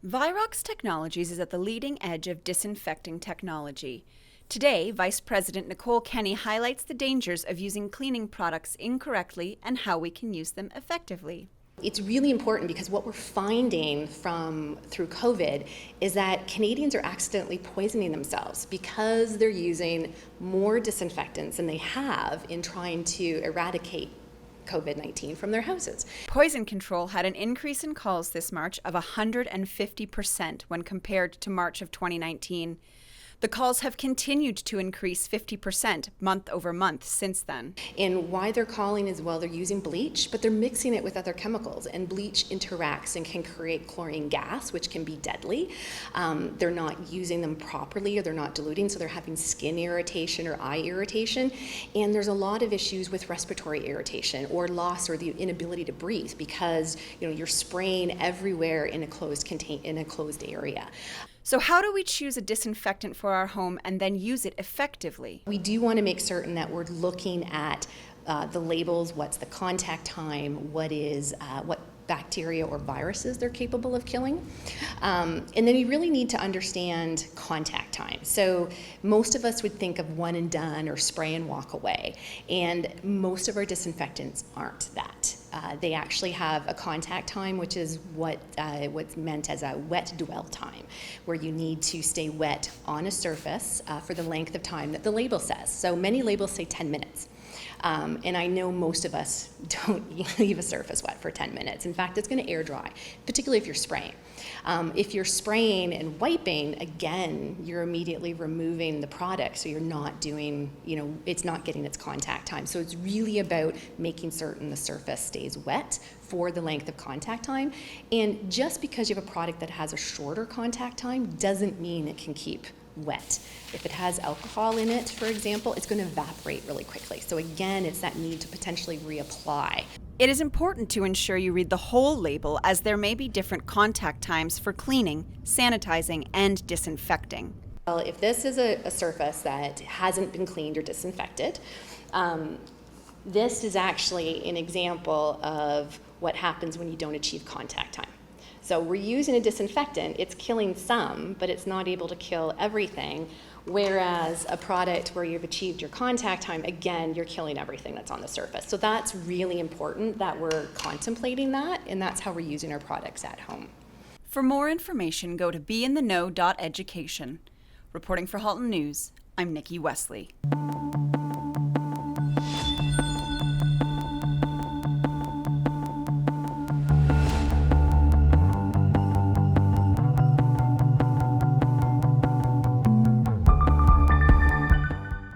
Virox Technologies is at the leading edge of disinfecting technology. Today, Vice President Nicole Kenny highlights the dangers of using cleaning products incorrectly and how we can use them effectively. It's really important because what we're finding through COVID is that Canadians are accidentally poisoning themselves because they're using more disinfectants than they have in trying to eradicate COVID-19 from their houses. Poison control had an increase in calls this March of 150% when compared to March of 2019. The calls have continued to increase 50% month over month since then. And why they're calling is, well, they're using bleach, but they're mixing it with other chemicals, and bleach interacts and can create chlorine gas, which can be deadly. They're not using them properly, or they're not diluting, so they're having skin irritation or eye irritation. And there's a lot of issues with respiratory irritation or loss or the inability to breathe because you're spraying everywhere in a closed area. So how do we choose a disinfectant for our home and then use it effectively? We do want to make certain that we're looking at the labels, what's the contact time, what bacteria or viruses they're capable of killing. And then you really need to understand contact time. So most of us would think of one and done or spray and walk away. And most of our disinfectants aren't that. They actually have a contact time, which is what's meant as a wet dwell time, where you need to stay wet on a surface for the length of time that the label says. So many labels say 10 minutes. And I know most of us don't leave a surface wet for 10 minutes. In fact, it's going to air dry, particularly if you're spraying. If you're spraying and wiping, again, you're immediately removing the product, so you're not doing, it's not getting its contact time. So it's really about making certain the surface stays wet for the length of contact time. And just because you have a product that has a shorter contact time doesn't mean it can keep wet. If it has alcohol in it, for example, it's going to evaporate really quickly. So again, it's that need to potentially reapply. It is important to ensure you read the whole label, as there may be different contact times for cleaning, sanitizing, and disinfecting. Well, if this is a surface that hasn't been cleaned or disinfected, this is actually an example of what happens when you don't achieve contact time. So we're using a disinfectant, it's killing some, but it's not able to kill everything, whereas a product where you've achieved your contact time, again, you're killing everything that's on the surface. So that's really important that we're contemplating that, and that's how we're using our products at home. For more information, go to beintheknow.education. Reporting for Halton News, I'm Nikki Wesley.